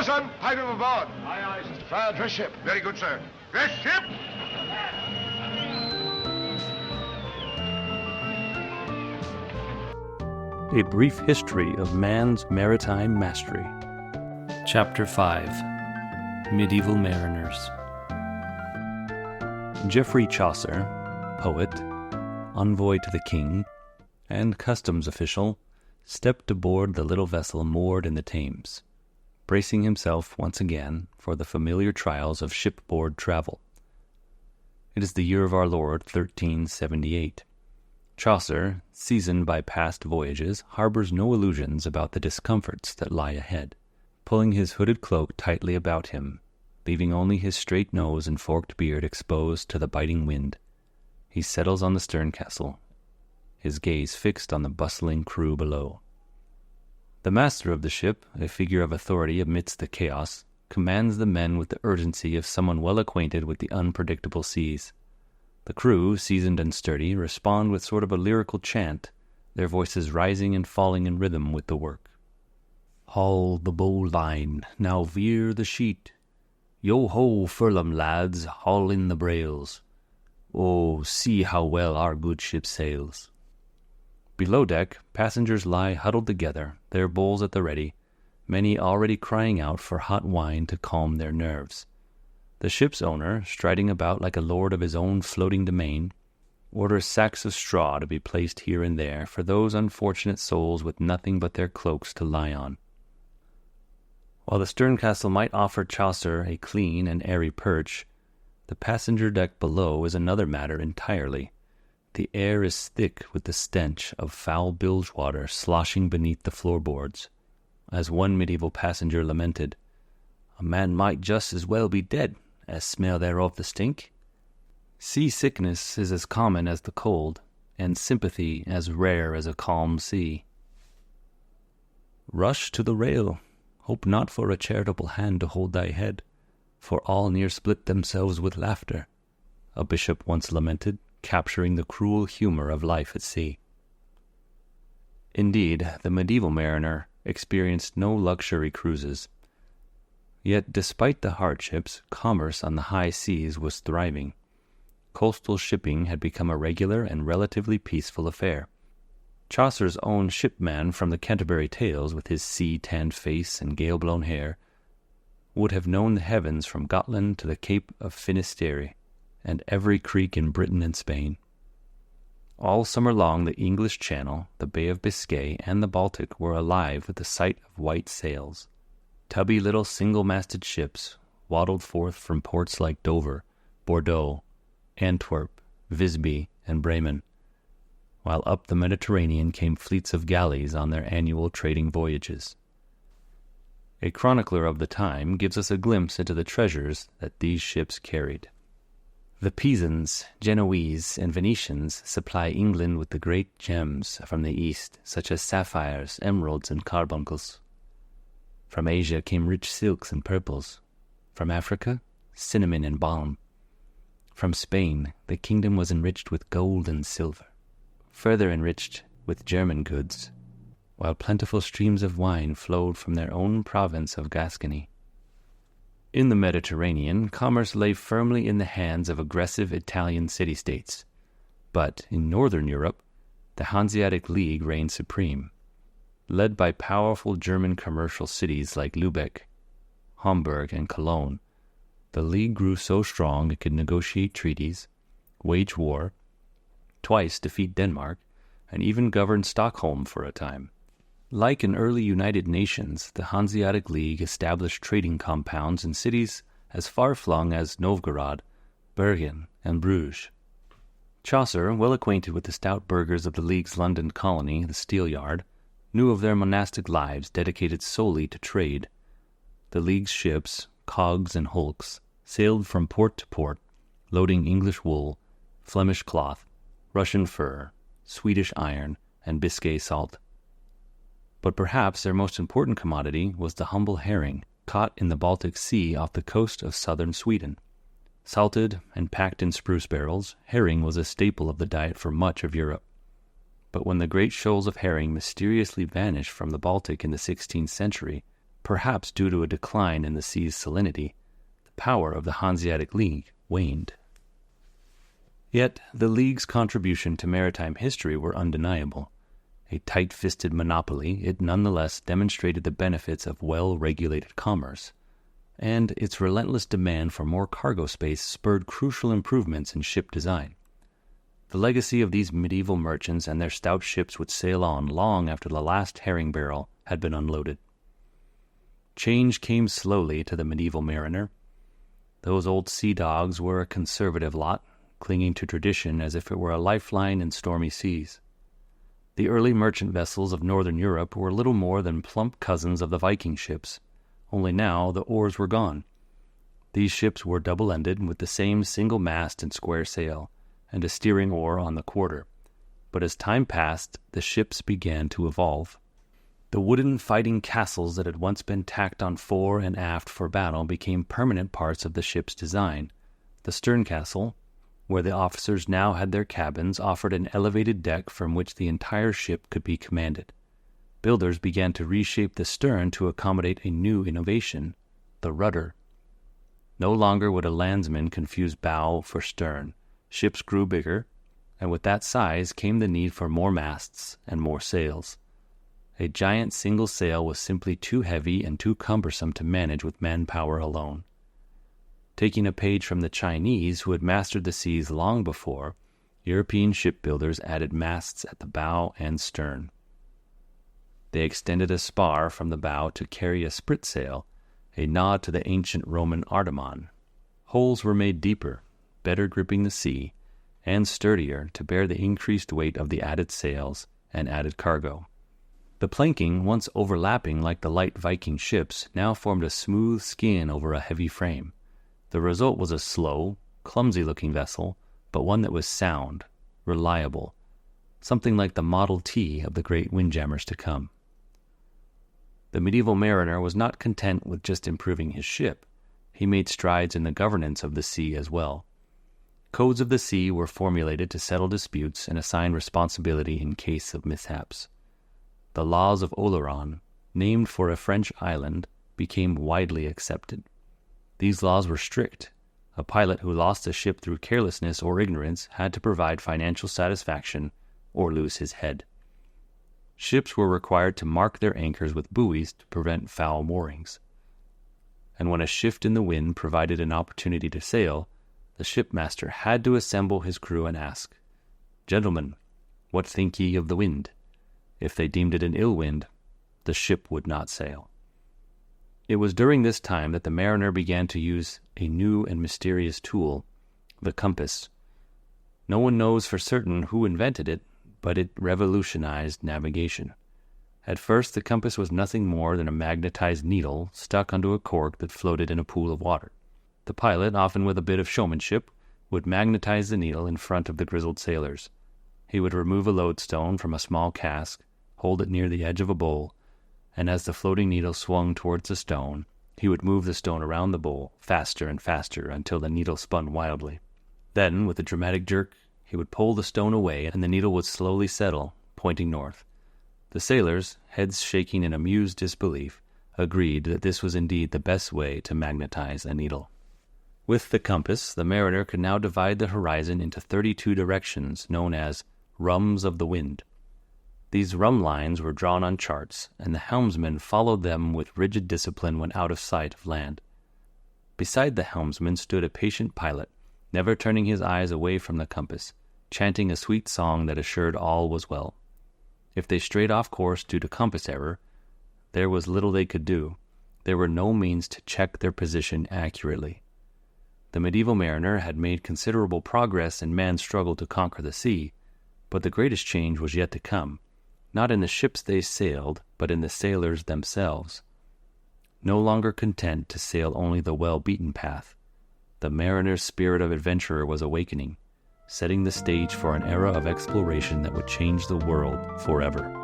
bosun, pipe him aboard. Aye, aye, sir. Fire, dress ship. Very good, sir. Dress ship! A brief history of man's maritime mastery. Chapter 5. Medieval Mariners. Geoffrey Chaucer, poet, envoy to the king, and customs official, stepped aboard the little vessel moored in the Thames, bracing himself once again for the familiar trials of shipboard travel. It is the year of our Lord 1378. Chaucer, seasoned by past voyages, harbors no illusions about the discomforts that lie ahead, pulling his hooded cloak tightly about him, leaving only his straight nose and forked beard exposed to the biting wind. He settles on the stern castle, his gaze fixed on the bustling crew below. The master of the ship, a figure of authority amidst the chaos, commands the men with the urgency of someone well acquainted with the unpredictable seas. The crew, seasoned and sturdy, respond with sort of a lyrical chant, their voices rising and falling in rhythm with the work. Haul the bowline, now veer the sheet. Yo-ho, furlum, lads, haul in the brails. Oh, see how well our good ship sails. Below deck, passengers lie huddled together, their bowls at the ready, many already crying out for hot wine to calm their nerves. The ship's owner, striding about like a lord of his own floating domain, orders sacks of straw to be placed here and there for those unfortunate souls with nothing but their cloaks to lie on. While the stern castle might offer Chaucer a clean and airy perch, the passenger deck below is another matter entirely. The air is thick with the stench of foul bilge water sloshing beneath the floorboards. As one medieval passenger lamented, "A man might just as well be dead as smell thereof the stink." Sea-sickness is as common as the cold, and sympathy as rare as a calm sea. Rush to the rail, hope not for a charitable hand to hold thy head, for all near split themselves with laughter, a bishop once lamented, capturing the cruel humor of life at sea. Indeed, the medieval mariner experienced no luxury cruises. Yet, despite the hardships, commerce on the high seas was thriving. Coastal shipping had become a regular and relatively peaceful affair. Chaucer's own shipman from the Canterbury Tales, with his sea-tanned face and gale-blown hair, would have known the heavens from Gotland to the Cape of Finisterre, and every creek in Britain and Spain. All summer long the English Channel, the Bay of Biscay, and the Baltic were alive with the sight of white sails. Tubby little single-masted ships waddled forth from ports like Dover, Bordeaux, Antwerp, Visby, and Bremen, while up the Mediterranean came fleets of galleys on their annual trading voyages. A chronicler of the time gives us a glimpse into the treasures that these ships carried. The Pisans, Genoese, and Venetians supply England with the great gems from the East, such as sapphires, emeralds, and carbuncles. From Asia came rich silks and purples. From Africa, cinnamon and balm. From Spain, the kingdom was enriched with gold and silver, further enriched with German goods, while plentiful streams of wine flowed from their own province of Gascony. In the Mediterranean, commerce lay firmly in the hands of aggressive Italian city-states, but in northern Europe, the Hanseatic League reigned supreme. Led by powerful German commercial cities like Lübeck, Hamburg, and Cologne, the League grew so strong it could negotiate treaties, wage war, twice defeat Denmark, and even govern Stockholm for a time. Like an early United Nations, the Hanseatic League established trading compounds in cities as far-flung as Novgorod, Bergen, and Bruges. Chaucer, well acquainted with the stout burghers of the League's London colony, the Steelyard, knew of their monastic lives dedicated solely to trade. The League's ships, cogs and hulks, sailed from port to port, loading English wool, Flemish cloth, Russian fur, Swedish iron, and Biscay salt. But perhaps their most important commodity was the humble herring, caught in the Baltic Sea off the coast of southern Sweden. Salted and packed in spruce barrels, herring was a staple of the diet for much of Europe. But when the great shoals of herring mysteriously vanished from the Baltic in the 16th century, perhaps due to a decline in the sea's salinity, the power of the Hanseatic League waned. Yet the League's contribution to maritime history were undeniable. A tight-fisted monopoly, it nonetheless demonstrated the benefits of well-regulated commerce, and its relentless demand for more cargo space spurred crucial improvements in ship design. The legacy of these medieval merchants and their stout ships would sail on long after the last herring barrel had been unloaded. Change came slowly to the medieval mariner. Those old sea dogs were a conservative lot, clinging to tradition as if it were a lifeline in stormy seas. The early merchant vessels of northern Europe were little more than plump cousins of the Viking ships, only now the oars were gone. These ships were double-ended with the same single mast and square sail, and a steering oar on the quarter. But as time passed, the ships began to evolve. The wooden fighting castles that had once been tacked on fore and aft for battle became permanent parts of the ship's design. The stern castle, where the officers now had their cabins, offered an elevated deck from which the entire ship could be commanded. Builders began to reshape the stern to accommodate a new innovation, the rudder. No longer would a landsman confuse bow for stern. Ships grew bigger, and with that size came the need for more masts and more sails. A giant single sail was simply too heavy and too cumbersome to manage with manpower alone. Taking a page from the Chinese, who had mastered the seas long before, European shipbuilders added masts at the bow and stern. They extended a spar from the bow to carry a spritsail, a nod to the ancient Roman artemon. Holes were made deeper, better gripping the sea, and sturdier to bear the increased weight of the added sails and added cargo. The planking, once overlapping like the light Viking ships, now formed a smooth skin over a heavy frame. The result was a slow, clumsy-looking vessel, but one that was sound, reliable, something like the Model T of the great windjammers to come. The medieval mariner was not content with just improving his ship. He made strides in the governance of the sea as well. Codes of the sea were formulated to settle disputes and assign responsibility in case of mishaps. The laws of Oleron, named for a French island, became widely accepted. These laws were strict. A pilot who lost a ship through carelessness or ignorance had to provide financial satisfaction or lose his head. Ships were required to mark their anchors with buoys to prevent foul moorings. And when a shift in the wind provided an opportunity to sail, the shipmaster had to assemble his crew and ask, "Gentlemen, what think ye of the wind?" If they deemed it an ill wind, the ship would not sail. It was during this time that the mariner began to use a new and mysterious tool, the compass. No one knows for certain who invented it, but it revolutionized navigation. At first, the compass was nothing more than a magnetized needle stuck onto a cork that floated in a pool of water. The pilot, often with a bit of showmanship, would magnetize the needle in front of the grizzled sailors. He would remove a lodestone from a small cask, hold it near the edge of a bowl, and as the floating needle swung towards the stone, he would move the stone around the bowl faster and faster until the needle spun wildly. Then, with a dramatic jerk, he would pull the stone away and the needle would slowly settle, pointing north. The sailors, heads shaking in amused disbelief, agreed that this was indeed the best way to magnetize a needle. With the compass, the mariner could now divide the horizon into 32 directions, known as rums of the wind. These rum lines were drawn on charts, and the helmsman followed them with rigid discipline when out of sight of land. Beside the helmsman stood a patient pilot, never turning his eyes away from the compass, chanting a sweet song that assured all was well. If they strayed off course due to compass error, there was little they could do. There were no means to check their position accurately. The medieval mariner had made considerable progress in man's struggle to conquer the sea, but the greatest change was yet to come, not in the ships they sailed, but in the sailors themselves. No longer content to sail only the well-beaten path, the mariner's spirit of adventurer was awakening, setting the stage for an era of exploration that would change the world forever.